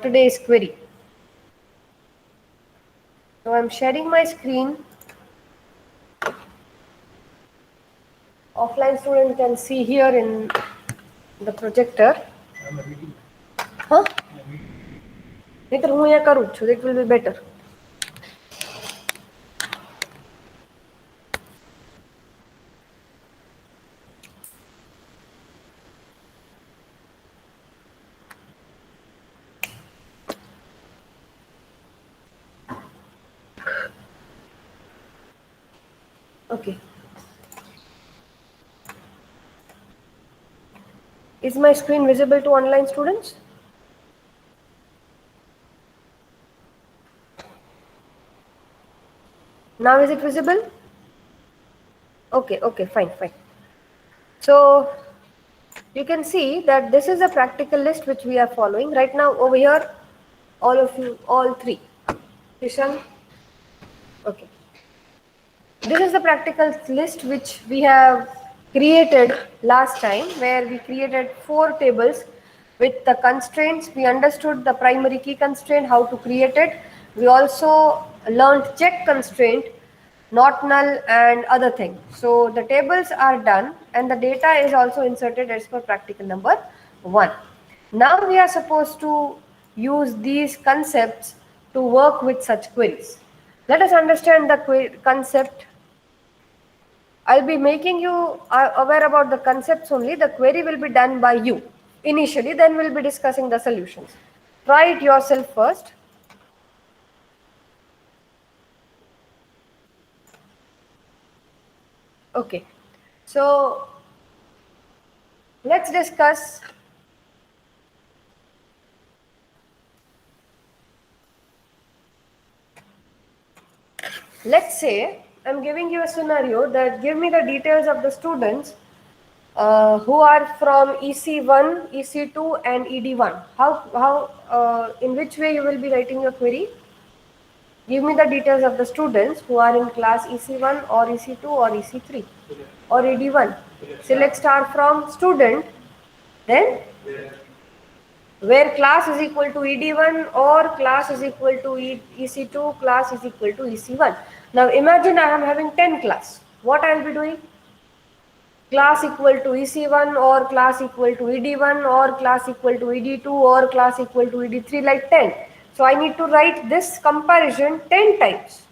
today's query. So I'm sharing my screen. Offline student can see here in the projector. Huh? નહીતર હું અહીંયા કરું છું. That will be better. Okay. Is my screen visible to online students? Now is it visible? Okay, fine. So you can see that this is a practical list which we are following right now. Over here, all of you, all three. Kishan? Okay. This is the practical list which we have created last time, where we created 4 tables with the constraints. We understood the primary key constraint, how to create it. We also learned check constraint, not null, and other things. So the tables are done and the data is also inserted as per practical number 1. Now we are supposed to use these concepts to work with such queries. Let us understand the concept. I'll be making you aware about the concepts only. The query will be done by you initially, then we'll be discussing the solutions. Try it yourself first. Okay, so let's discuss. Let's say I'm giving you a scenario that give me the details of the students who are from EC1, EC2 and ED1. In which way you will be writing your query? Give me the details of the students who are in class EC1 or EC2 or EC3 or ED1. Select star from student, then where class is equal to ED1 or class is equal to EC2, class is equal to EC1. Now imagine I am having 10 class. What I will be doing? Class equal to EC1 or class equal to ED1 or class equal to ED2 or class equal to ED3, like 10. So I need to write this comparison 10 times,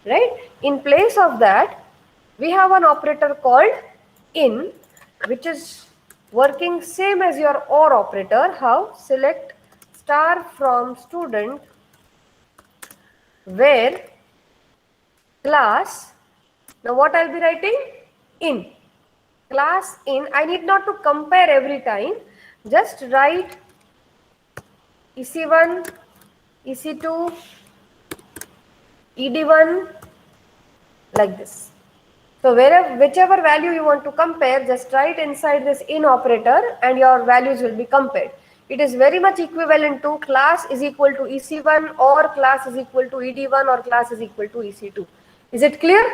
right? In place of that, we have an operator called in, which is working same as your OR operator. How? Select star from student where class, now what I'll be writing? In. Class in, I need not to compare every time, just write EC1, EC2, ED1 like this. So whichever value you want to compare, just write inside this in operator and your values will be compared. It is very much equivalent to class is equal to EC1 or class is equal to ED1 or class is equal to EC2. Is it clear?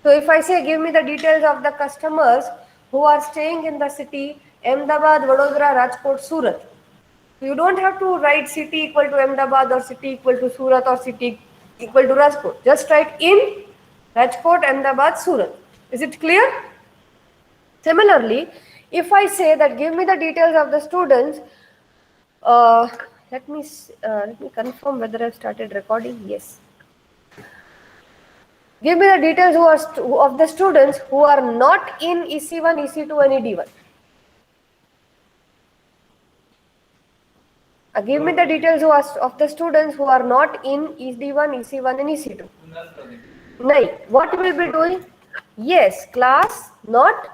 So if I say give me the details of the customers who are staying in the city Ahmedabad, Vadodara, Rajkot, Surat. You don't have to write city equal to Ahmedabad or city equal to Surat or city equal to Rajkot. Just write in Rajkot, Ahmedabad, Surat. Is it clear? Similarly, if I say that give me the details of the students, let me confirm whether I've started recording. Yes. Give me the details of the students who are not in EC1, EC2 and ED1. Give me the details of the students who are not in ED1, EC1 and EC2. No. What will be doing? Yes, class not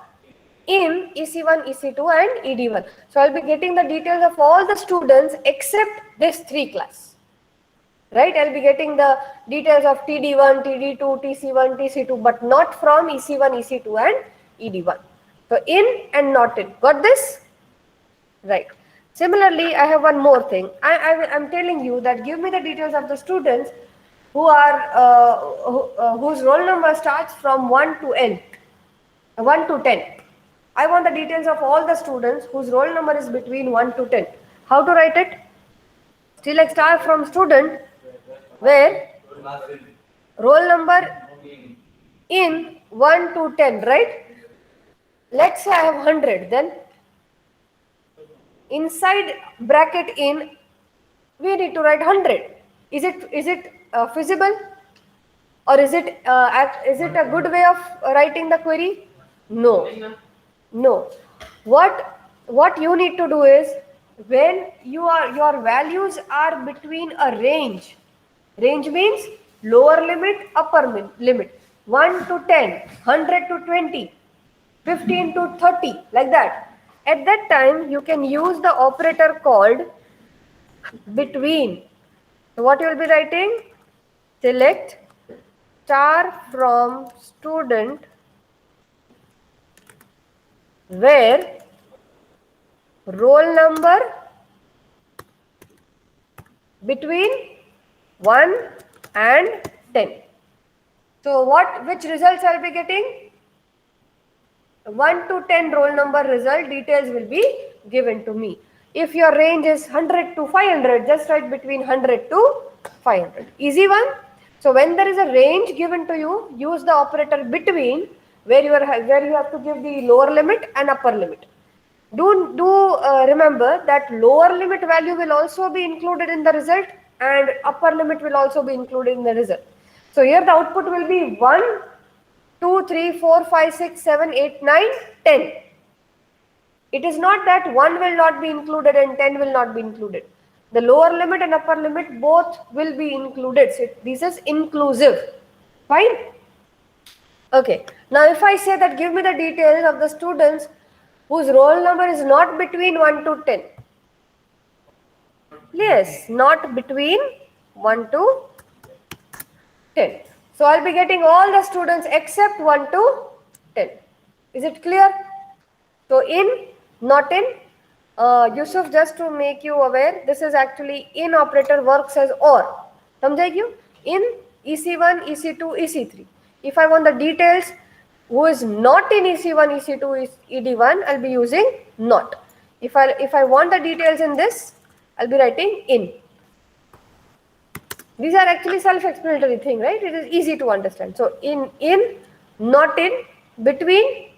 in EC1, EC2 and ED1. So I'll be getting the details of all the students except this 3 class. Right, I'll be getting the details of TD1, TD2, TC1, TC2, but not from EC1, EC2 and ED1. So in and not in. Got this? Right. Similarly, I have one more thing. I'm telling you that give me the details of the students who are whose roll number starts from 1 to n, 1 to 10. I want the details of all the students whose roll number is between 1 to 10. How to write it? select star from student where roll number in 1 to 10, right? Let's say I have 100, then inside bracket in we need to write 100. Is it feasible, or is it a good way of writing the query? No. No. What you need to do is, when your values are between a range. Range means lower limit, upper limit. 1 to 10, 100 to 20, 15 to 30, like that. At that time, you can use the operator called between. So what you will be writing? Select star from student where roll number between 1 and 10. So which results I'll be getting? 1 to 10 roll number result details will be given to me. If your range is 100 to 500, just write between 100 to 500. Easy one. So when there is a range given to you, use the operator between, where you have to give the lower limit and upper limit. Do remember that lower limit value will also be included in the result, and upper limit will also be included in the result. So here the output will be 1, 2, 3, 4, 5, 6, 7, 8, 9, 10. It is not that 1 will not be included and 10 will not be included. The lower limit and upper limit both will be included. So this is inclusive. Fine. Okay. Now if I say that give me the details of the students whose roll number is not between 1 to 10. Yes, not between 1 to 10. So I'll be getting all the students except 1 to 10. Is it clear? So in, not in. Yusuf, just to make you aware, this is actually in operator works as or. समझे क्यों? In EC1, EC2, EC3. If I want the details who is not in EC1, EC2, ED1, I'll be using not. If I want the details in this, I'll be writing in. These are actually self-explanatory thing, right? It is easy to understand. So in, not in, between,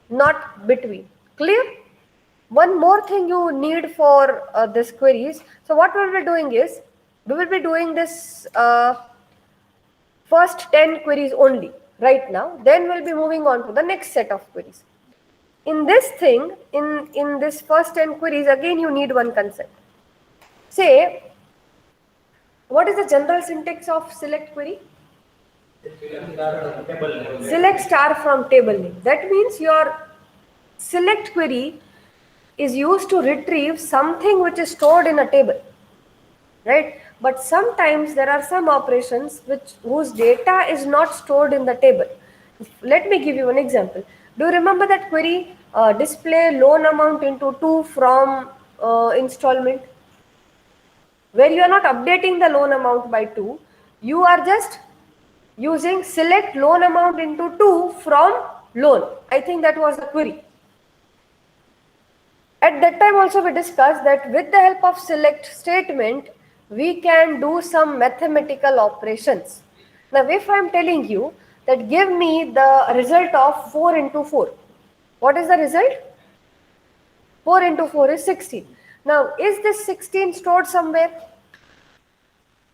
not between. Clear? One more thing you need for this queries. So what we'll be doing is, we will be doing this first 10 queries only right now. Then we'll be moving on to the next set of queries. In this thing, in this first 10 queries, again you need one concept. Say, what is the general syntax of select query? Select star from table name. That means your select query is used to retrieve something which is stored in a table, right? But sometimes there are some operations whose data is not stored in the table. Let me give you an example. Do you remember that query, display loan amount into 2 from installment? Where you are not updating the loan amount by 2, you are just using select loan amount into 2 from loan. I think that was the query. At that time also we discussed that with the help of select statement, we can do some mathematical operations. Now if I am telling you that give me the result of 4 into 4, what is the result? 4 into 4 is 16. Now is this 16 stored somewhere?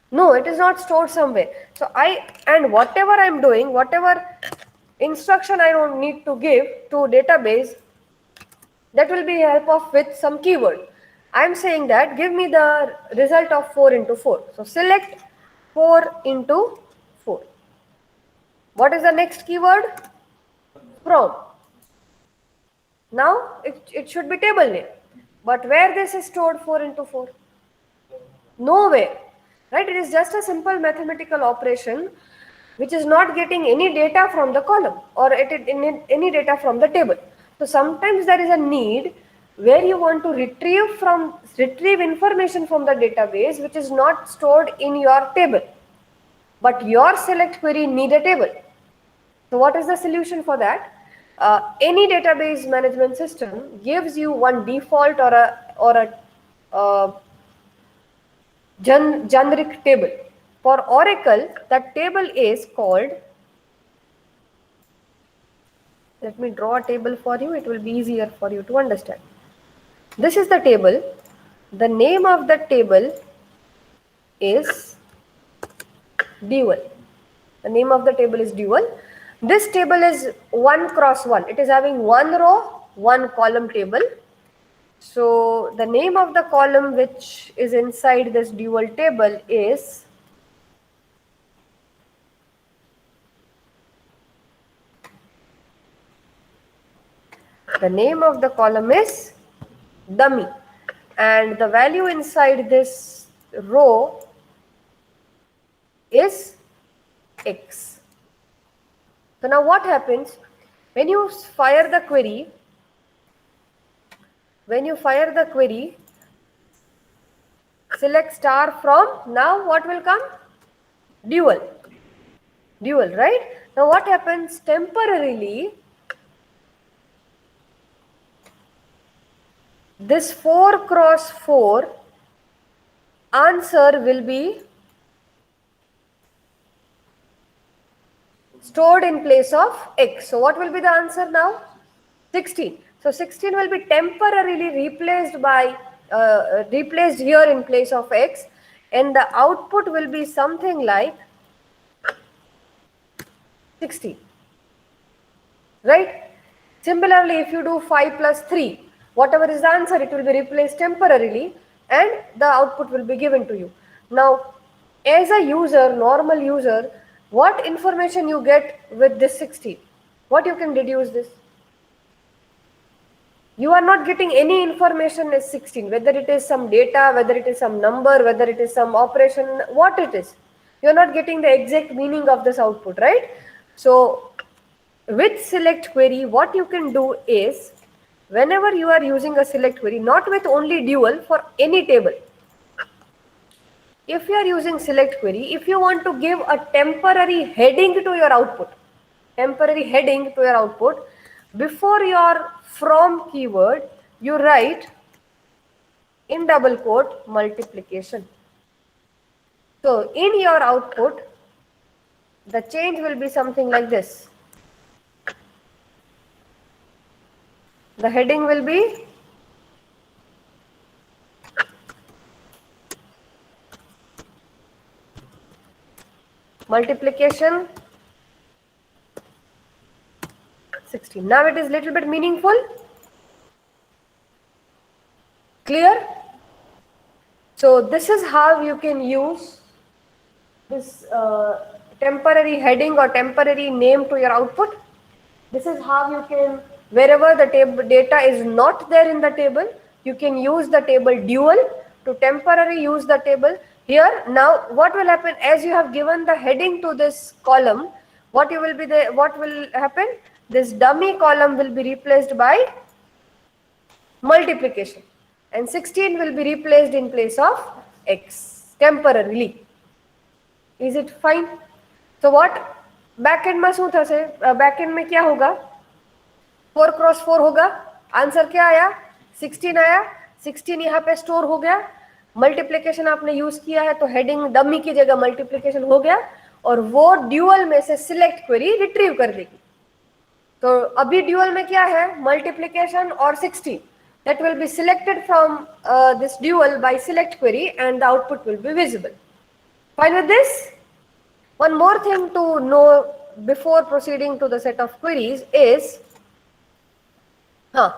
No, it is not stored somewhere. So whatever I am doing, whatever instruction I don't need to give to database, that will be help of with some keyword. I am saying that give me the result of 4 into 4. So select 4 into 4. What is the next keyword? From. Now it should be table name. But where this is stored 4 into 4? Nowhere. Right? It is just a simple mathematical operation which is not getting any data from the column or any data from the table. So sometimes there is a need where you want to retrieve information from the database which is not stored in your table. But your select query need a table. So what is the solution for that? Any database management system gives you one default or a generic table. For Oracle, that table is called, let me draw a table for you, it will be easier for you to understand. This is the table. The name of the table is dual. The name of the table is dual. This table is 1 cross 1. It is having one row, one column table. So the name of the column which is inside this dual table is dummy, and the value inside this row is x. So now what happens when you fire the query? When you fire the query, select star from, now what will come? Dual, right? Now what happens temporarily? This 4 cross 4 answer will be stored in place of x. So what will be the answer now? 16. So 16 will be temporarily replaced by replaced here in place of x, and the output will be something like 16, right? Similarly, if you do 5 plus 3, whatever is the answer, it will be replaced temporarily and the output will be given to you. Now, as a user, normal user, what information you get with this 16? What you can deduce this? You are not getting any information as 16, whether it is some data, whether it is some number, whether it is some operation, what it is. You are not getting the exact meaning of this output, right? So with select query, what you can do is, whenever you are using a select query, not with only dual, for any table, if you are using select query, if you want to give a temporary heading to your output, before your from keyword, you write in double quote multiplication. So in your output, the change will be something like this. The heading will be multiplication 16. Now it is little bit meaningful. Clear? So this is how you can use this temporary heading or temporary name to your output. This is how you can, wherever the table data is not there in the table, you can use the table dual to temporarily use the table. Here now what will happen, as you have given the heading to this column, what will happen? This dummy column will be replaced by multiplication, and 16 will be replaced in place of x temporarily. Is it fine? So what backend में શું થશે? backend में क्या होगा? 4 cross 4 होगा. Answer क्या आया? 16 आया. 16 यहाँ पे स्टोर हो गया. मल्टीप्लिकेशन आपने यूज किया है तो हेडिंग डमी की जगह मल्टीप्लिकेशन हो गया, और वो ड्यूअल में से सिलेक्ट क्वेरी रिट्रीव कर देगी. तो अभी ड्यूअल में क्या है? मल्टीप्लिकेशन और 16. That will be selected from this dual by select query, and the output will be visible. Fine with this? One more thing to know before proceeding to the set of queries is, one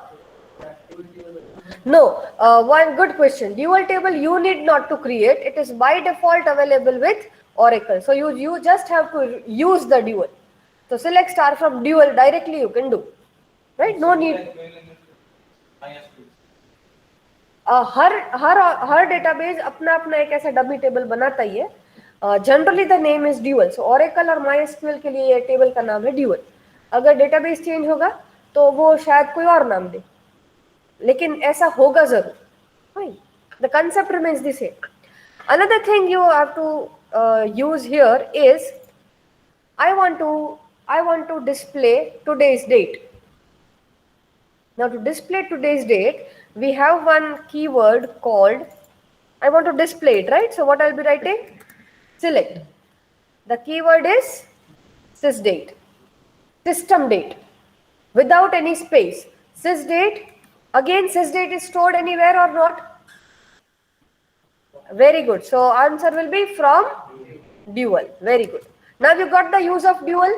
good question. Dual table you need not to create. It is by default available with Oracle. So you just have to use the dual. So select star from dual directly you can do. Right? No need. Her database अपना अपना एक ऐसा dummy table बनाता ही है. Generally the name is dual. So Oracle और माइएसक्यूएल के लिए ये टेबल का नाम है ड्यूअल. अगर डेटाबेस चेंज होगा तो वो शायद कोई और नाम दे, लेकिन ऐसा होगा जरूर. The concept remains the same. Another thing you have to use here is, I want to display today's date. Now to display today's date, we have one keyword called I want to display it, right? So what I'll be writing? Select. The keyword is sysdate, system date, without any space. Sysdate. Again, sysdate is stored anywhere or not? Very good. So answer will be from dual. Very good. Now you got the use of dual.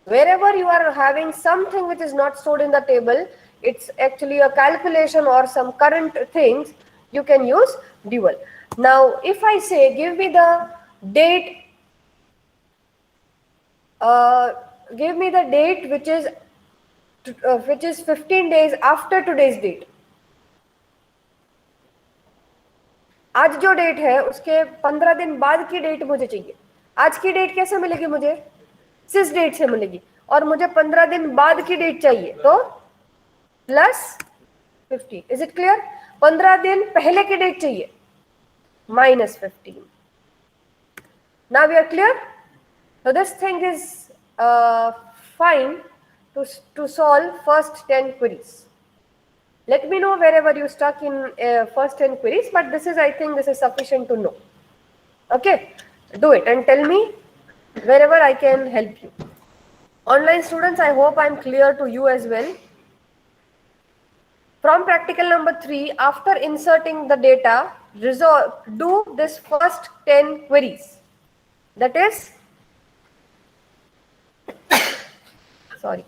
Wherever you are having something which is not stored in the table, it's actually a calculation or some current things, you can use dual. Now if I say give me the date, uh, give me the date which is 15 days after today's date. आज जो date है उसके 15 दिन बाद की date मुझे चाहिए. आज की डेट कैसे मिलेगी मुझे? सिस डेट से मिलेगी. और मुझे 15 दिन बाद की डेट चाहिए, तो प्लस 15. Is it clear? 15 दिन पहले की डेट चाहिए, minus 15. Now we are clear. So this thing is fine to solve first 10 queries. Let me know wherever you stuck in first 10 queries, but this is, I think this is sufficient to know. Okay, do it and tell me wherever I can help you. Online students, I hope I'm clear to you as well. From practical number 3, after inserting the data, do this first 10 queries. That is, sorry,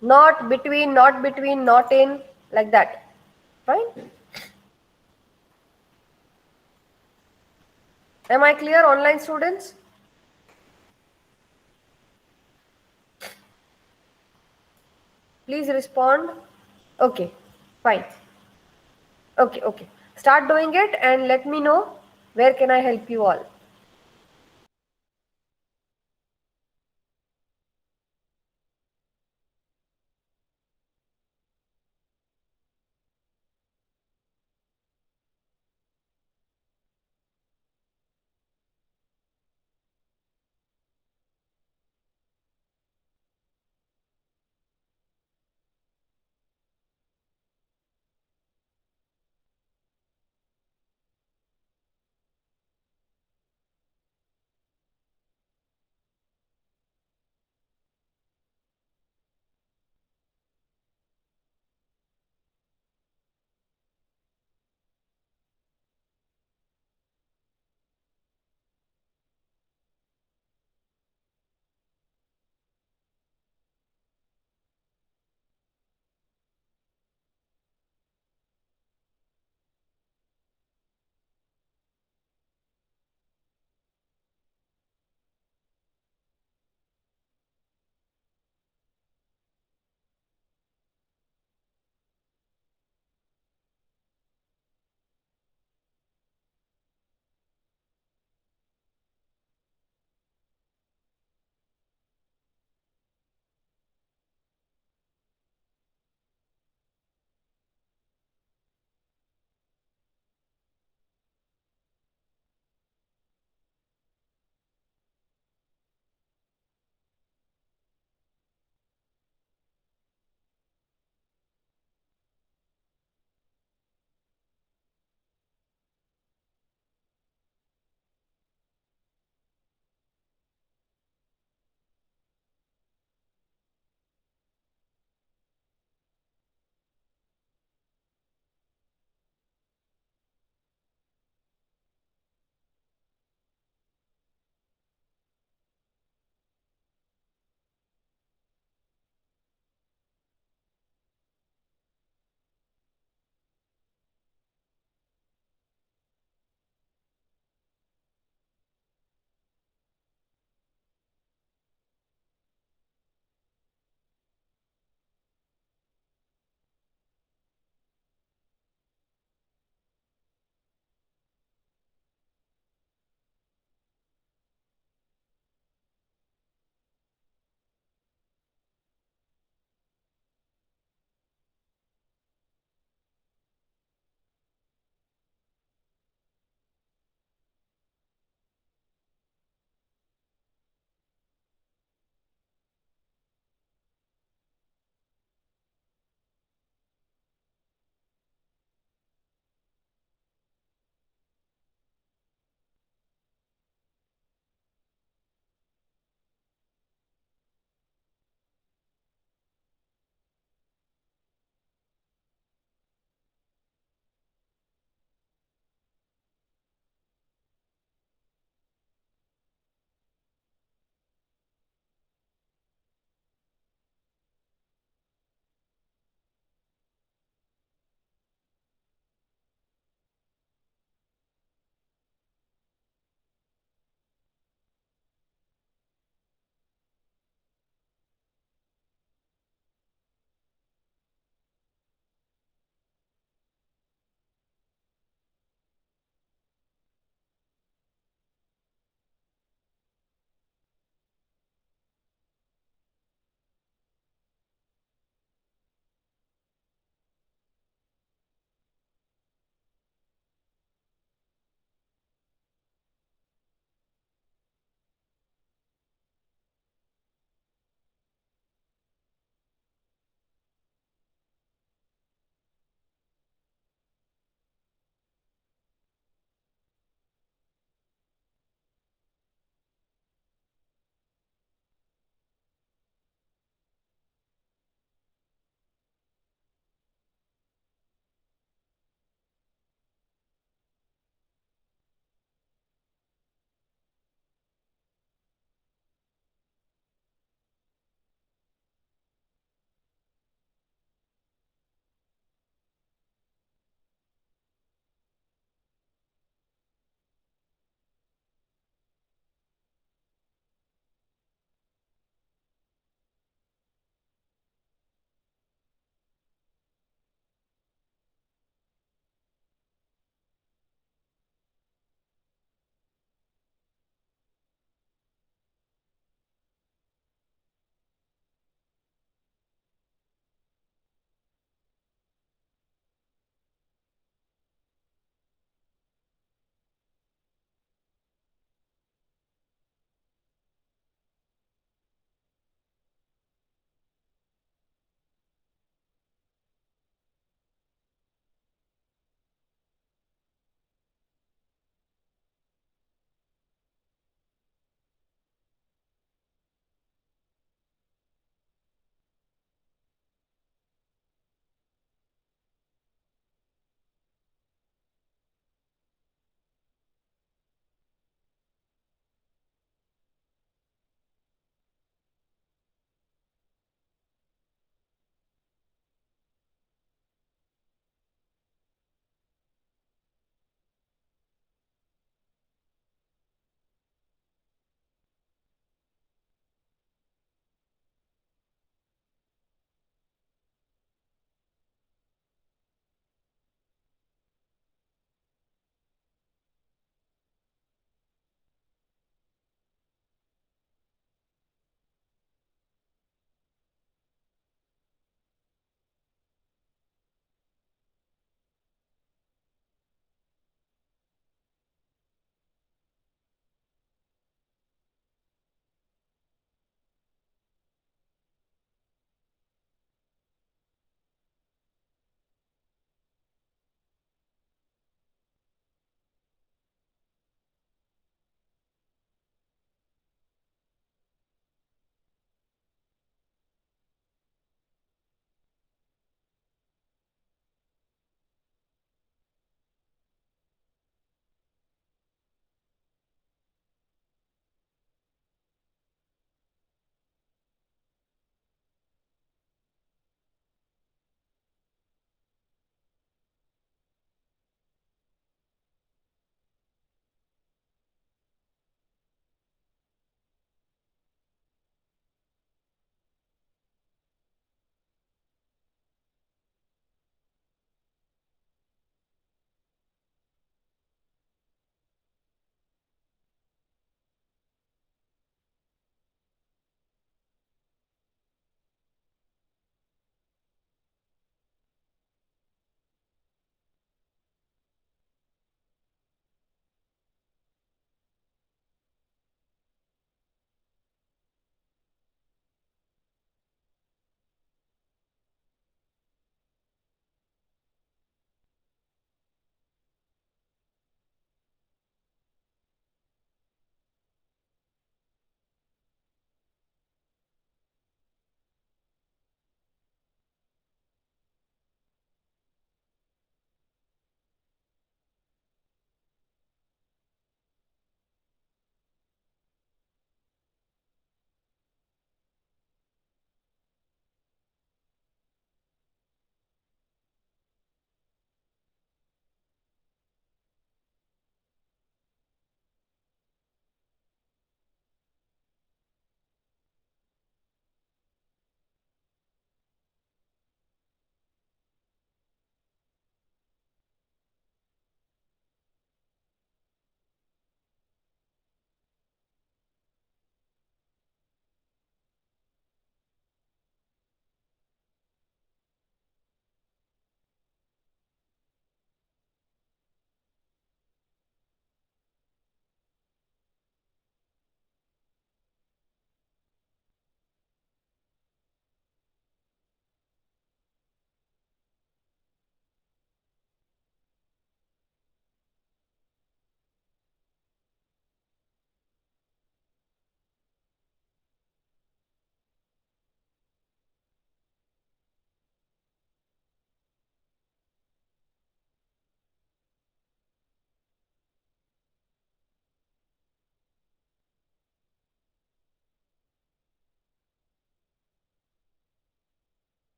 not between, not in, like that. Fine? Am I clear, online students? Please respond. Okay, fine. Okay, okay. Start doing it and let me know where can I help you all.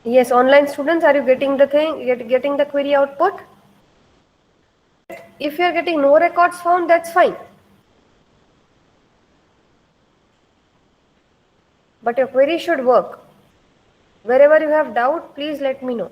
Yes, online students, are you getting the thing, getting the query output? If you are getting no records found, that's fine. But your query should work. Wherever you have doubt, please let me know.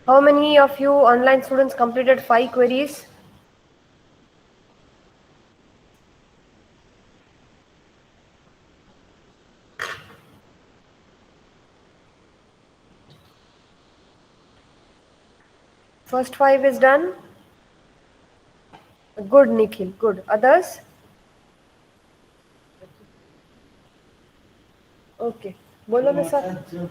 How many of you online students completed 5 queries? First 5 is done. Good, Nikhil. Good. Others? Okay. बोलो ना sir.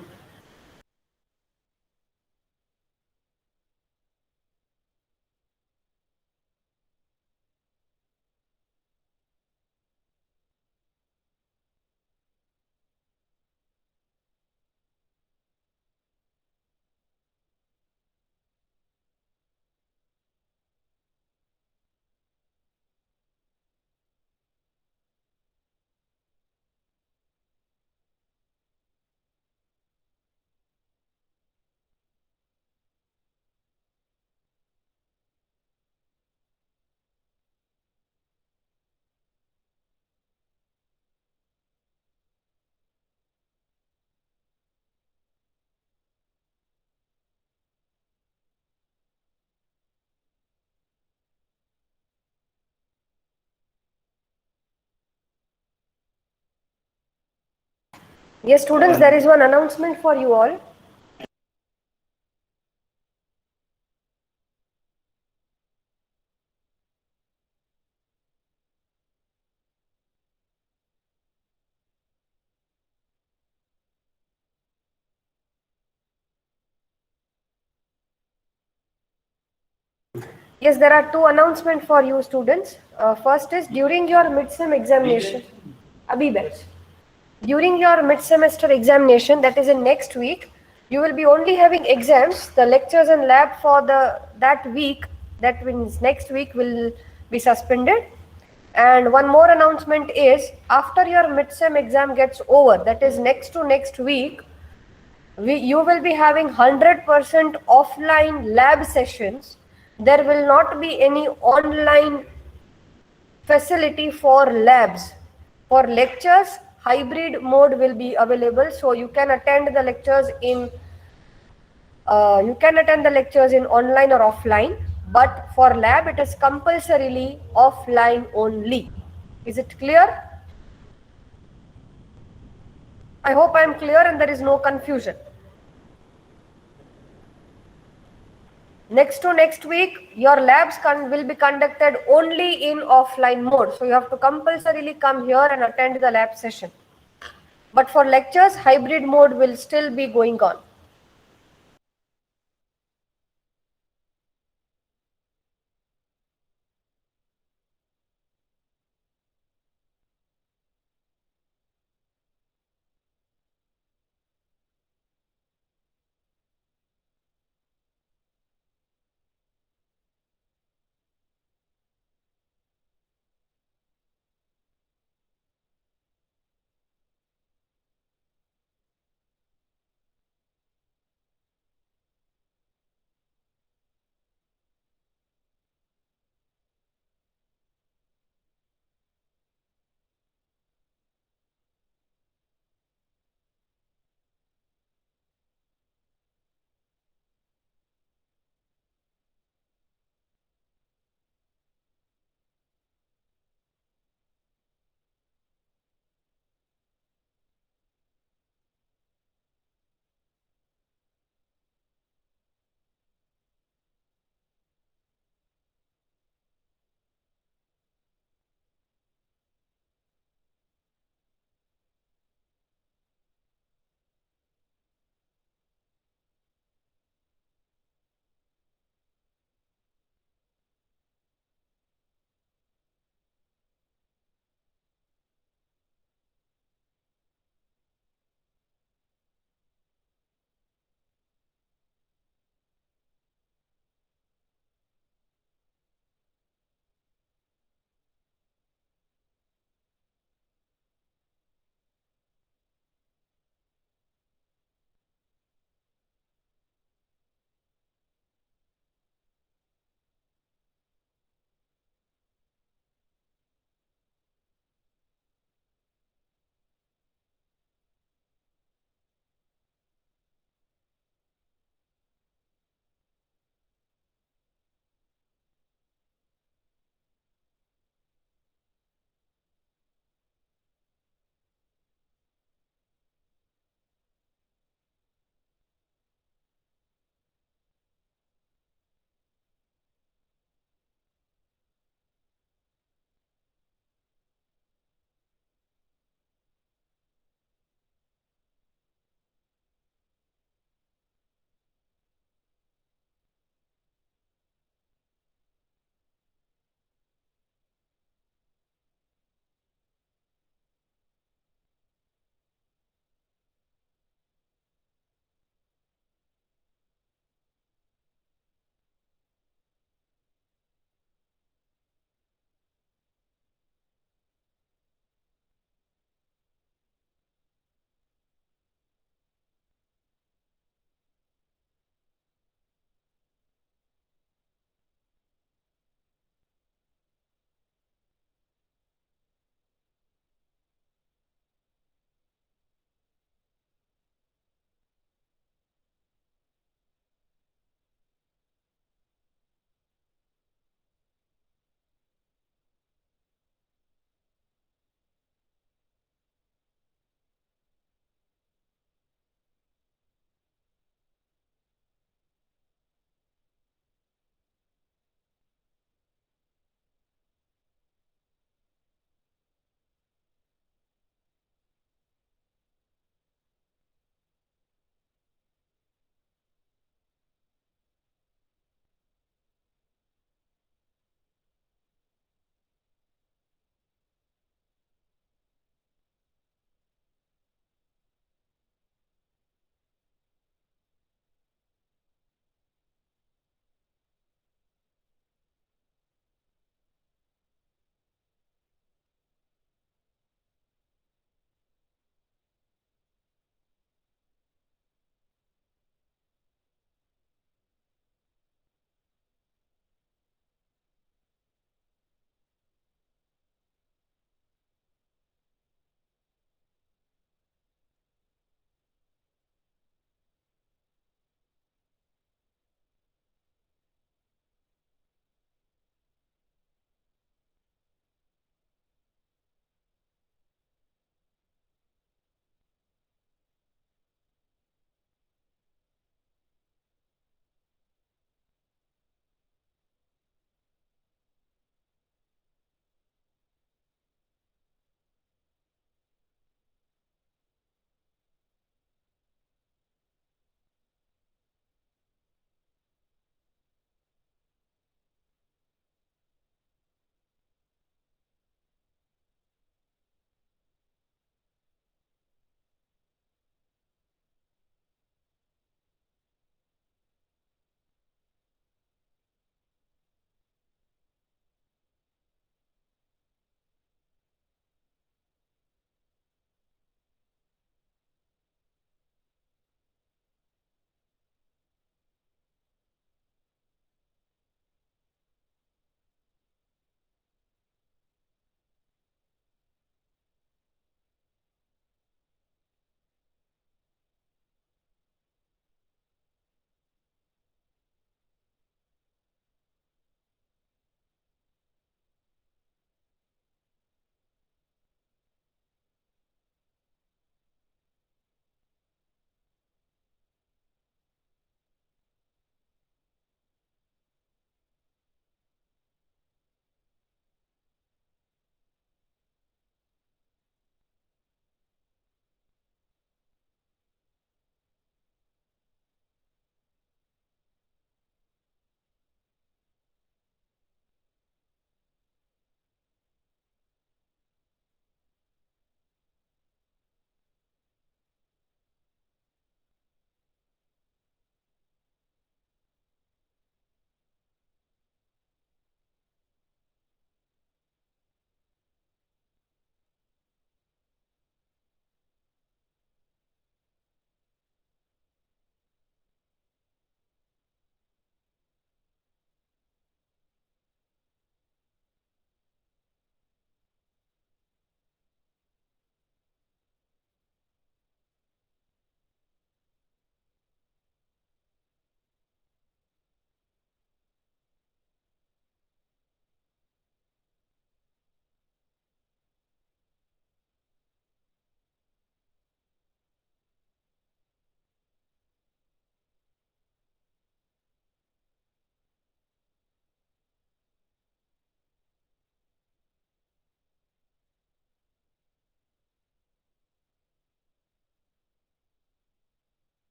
Yes, students, there is one announcement for you all. Yes, there are two announcements for you students. First is during your mid-sem examination. Abhi batch. During your mid-semester examination, that is in next week, you will be only having exams. The lectures and lab for that week, that means next week, will be suspended. And one more announcement is after your mid-sem exam gets over, that is next to next week, you will be having 100% offline lab sessions. There will not be any online facility for labs. For lectures, hybrid mode will be available, so you can attend the lectures in online or offline. But for lab, it is compulsorily offline only. Is it clear? I hope I am clear and there is no confusion. Next to next week, your labs will be conducted only in offline mode. So you have to compulsorily come here and attend the lab session. But for lectures, hybrid mode will still be going on.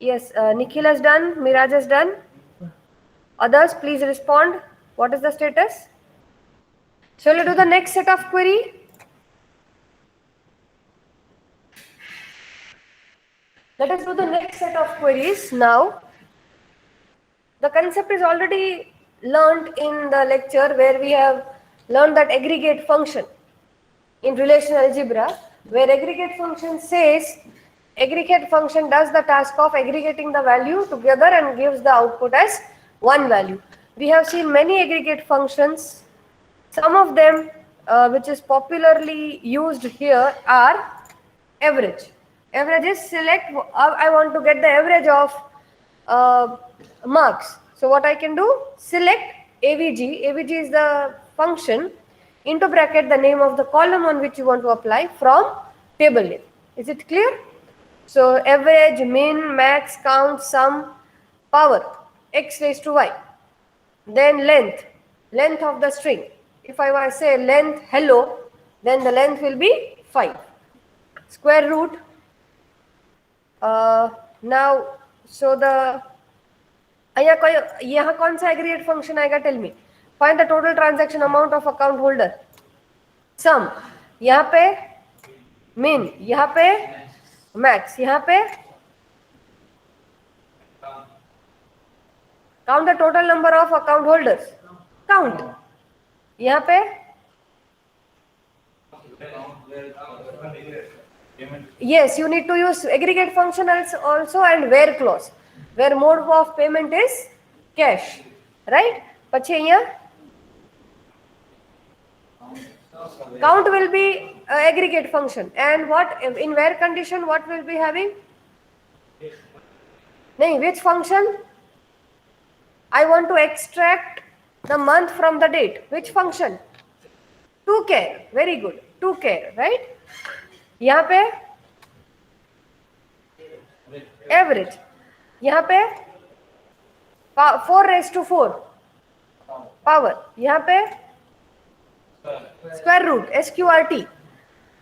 Yes, Nikhil has done, Miraj has done. Others, please respond. What is the status? Shall we do the next set of query? Let us do the next set of queries now. The concept is already learned in the lecture where we have learned that aggregate function in relational algebra, where aggregate function says aggregate function does the task of aggregating the value together and gives the output as one value. We have seen many aggregate functions. Some of them which is popularly used here are average. Average is select, I want to get the average of uh, marks. So what I can do, select AVG. AVG is the function into bracket the name of the column on which you want to apply from table name. Is it clear? So average, min, max, count, sum, power, x raised to y. Then length of the string. If I say length hello, then the length will be 5. Square root. Now, so the यहाँ कौन सा aggregate function आएगा? Tell me. Find the total transaction amount of account holder. Sum. यहाँ पे mean, यहाँ पे max, यहाँ पे count the total number of account holders. Count. यहाँ पे yes, you need to use aggregate function also and where clause, where mode of payment is cash, right? Pachi here count will be aggregate function, and what in where condition what will be having? No, which function? I want to extract the month from the date. Which function? To care. Very good. To care, right? यहाँ पे average, यहाँ पे 4 raised to 4 power, यहाँ पे square root sqrt.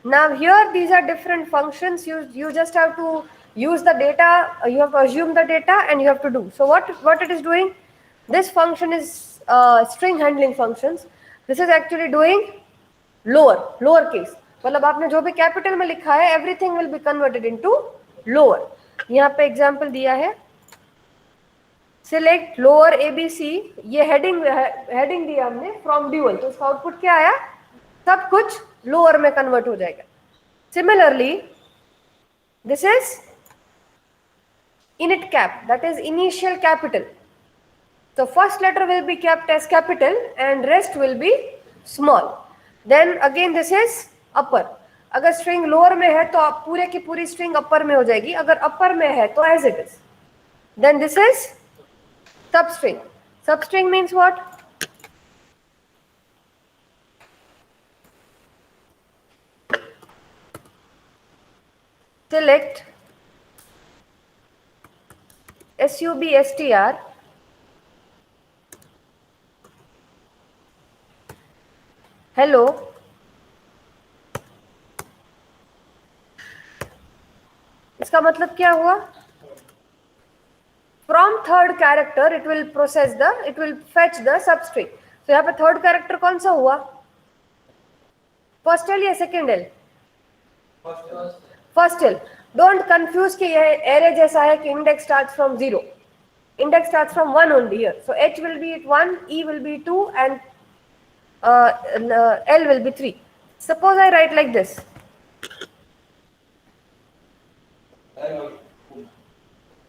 Now here these are different functions. You just have to use the data, you have to assume the data and you have to do. So what it is doing? This function is string handling functions. This is actually doing lower case. मतलब आपने जो भी capital में लिखा है everything will be converted into lower. यहाँ पे example दिया है सिलेक्ट लोअर एबीसी. ये हेडिंग दिया हमने फ्रॉम ड्यूअल, तो उसका आउटपुट क्या आया? सब कुछ लोअर में कन्वर्ट हो जाएगा. Similarly this is init cap, that is initial capital. So first letter will be kept as capital and rest will be small. Then again this is upper. अगर स्ट्रिंग लोअर में है तो आप पूरे की पूरी स्ट्रिंग अपर में हो जाएगी. अगर अपर में है तो as it is. Then this is substring. Substring means what? Select substr hello इसका मतलब क्या हुआ? From third character it will fetch the substring. So यहाँ पे थर्ड कैरेक्टर कौन सा हुआ? फर्स्ट एल या second L? First L. Don't confuse कि ये एरे जैसा है कि index starts from 0. Index starts from 1 only here. So H will be at 1, E will be 2 and L will be 3. Suppose I write like this.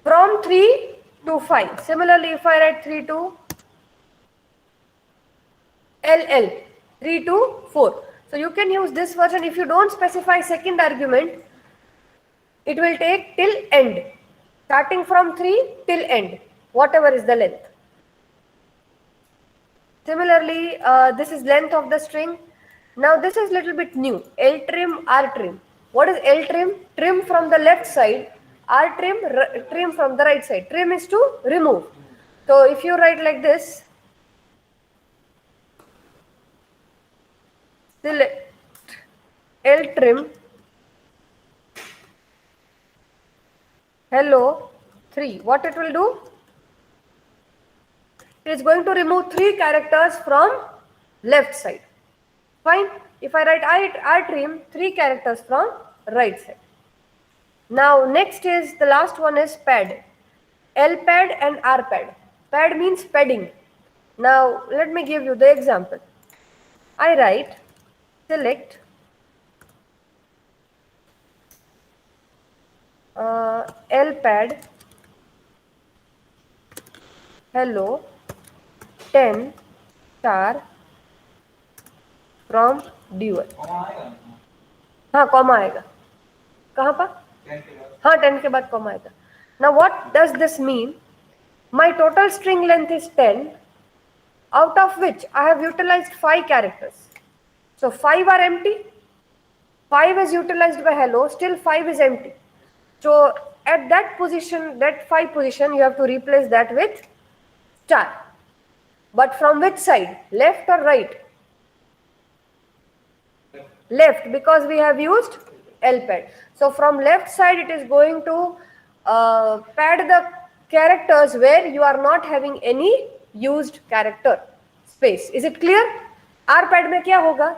From 3 to 5. Similarly, if I write 3 to LL, 3 to 4. So you can use this version. If you don't specify second argument, it will take till end. Starting from 3 till end, whatever is the length. Similarly, this is length of the string. Now this is little bit new. L trim, R trim. What is L trim? Trim from the left side. R trim, trim from the right side. Trim is to remove. So if you write like this, select L trim hello 3. What it will do? It is going to remove 3 characters from left side. Fine. If I write I trim 3 characters from right side. Now next is the last one is pad. L pad and R pad. Pad means padding. Now let me give you the example. I write select L pad hello 10 star from dual. हाँ comma आएगा कहाँ पर हाँ 10 के बाद comma आएगा. Now what does this mean? My total string length is 10, out of which I have utilized 5 characters. So 5 are empty, 5 is utilized by hello, still 5 is empty. So at that position, that 5 position, you have to replace that with star. But from which side? Left or right? Left, because we have used L pad. So from left side, it is going to pad the characters where you are not having any used character space. Is it clear? R pad में क्या होगा?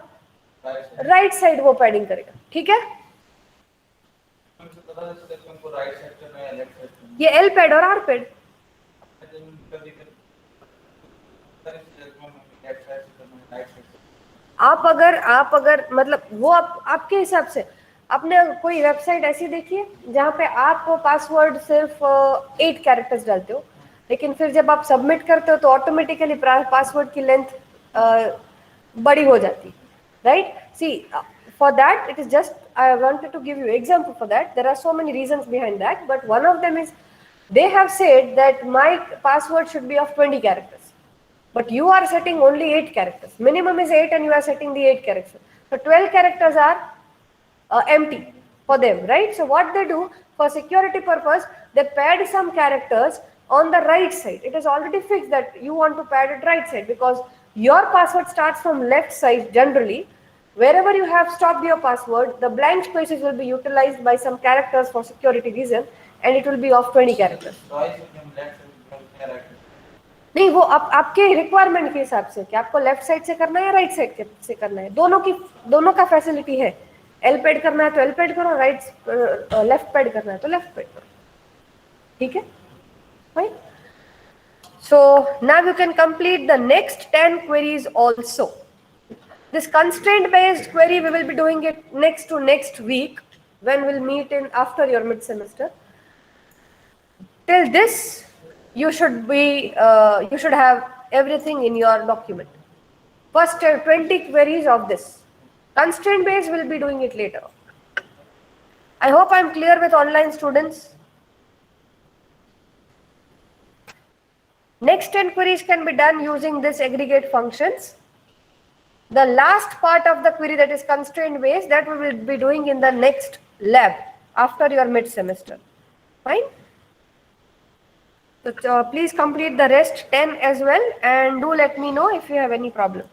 Right side वो padding करेगा. ठीक है? ये L pad और R pad. आप अगर मतलब वो आपके हिसाब से आपने कोई वेबसाइट ऐसी देखी है जहाँ पे आप पासवर्ड सिर्फ 8 कैरेक्टर्स डालते हो, लेकिन फिर जब आप सबमिट करते हो तो ऑटोमेटिकली पासवर्ड की लेंथ बड़ी हो जाती, right? See for that it is just I wanted to give you example for that. There are so many reasons behind that, but one of them is they have said that my password should be of 20 characters, but you are setting only 8 characters. Minimum is 8 and you are setting the 8 characters. So 12 characters are empty for them, right? So what they do for security purpose, they pad some characters on the right side. It is already fixed that you want to pad it right side because your password starts from left side generally. Wherever you have stopped your password, the blank spaces will be utilized by some characters for security reason and it will be of 20 characters. नहीं, वो आपके requirement के हिसाब से कि आपको left side से करना है या राइट साइड से करना है. दोनों का फैसिलिटी है. एल पैड करना है तो एल पैड करो, लेफ्ट पैड करना है तो लेफ्ट पैड करो. ठीक है? Fine. So now you can complete the next 10 queries also. This constraint based query we will be doing it next week when we'll meet in after your mid semester. Till this you should have everything in your document. First 20 queries of this. Constraint based we'll be doing it later. I hope I'm clear with online students. Next 10 queries can be done using this aggregate functions. The last part of the query, that is constraint based, that we will be doing in the next lab after your mid semester. Fine. So please complete the rest 10 as well and do let me know if you have any problem.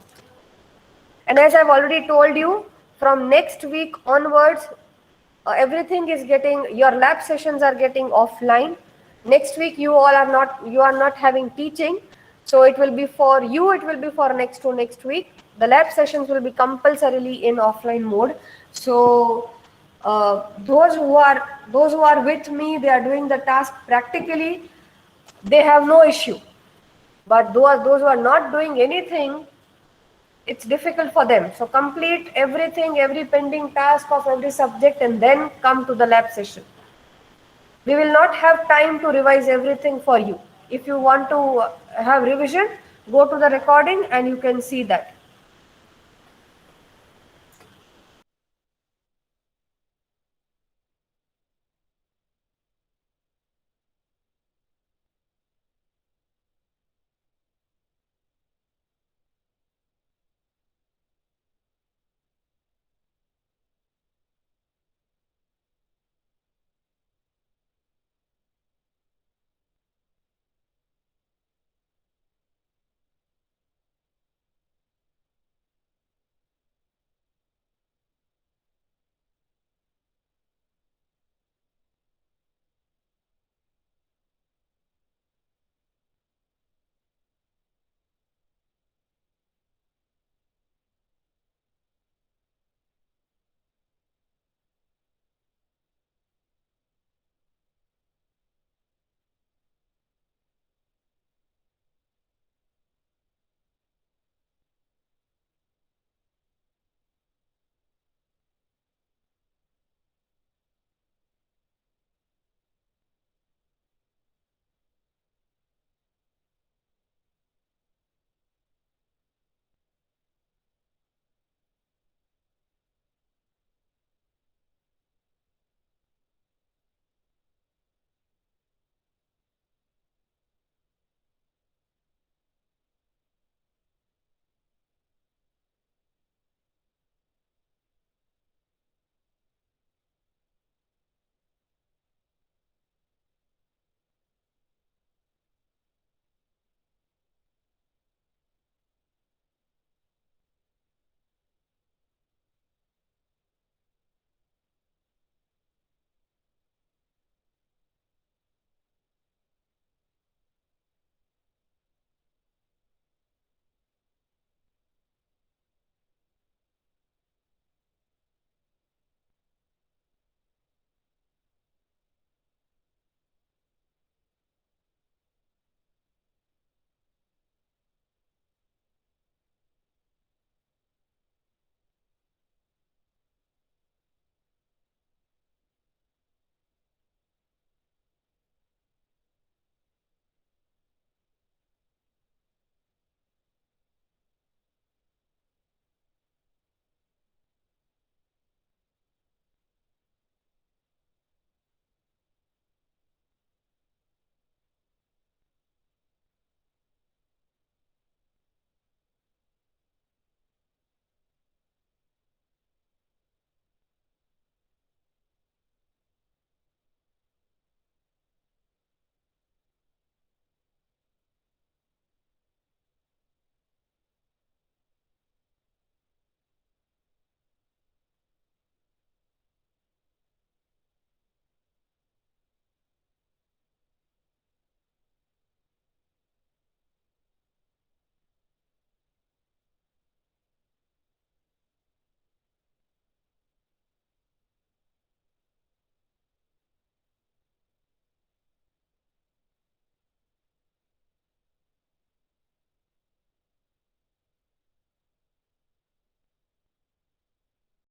And as I've already told you, from next week onwards, everything is your lab sessions are getting offline. Next week you are not having teaching, so it will be for you, it will be for next week. The lab sessions will be compulsorily in offline mode. So those who are with me, they are doing the task practically, they have no issue. But those who are not doing anything, it's difficult for them. So complete everything, every pending task of every subject and then come to the lab session. We will not have time to revise everything for you. If you want to have revision, go to the recording and you can see that.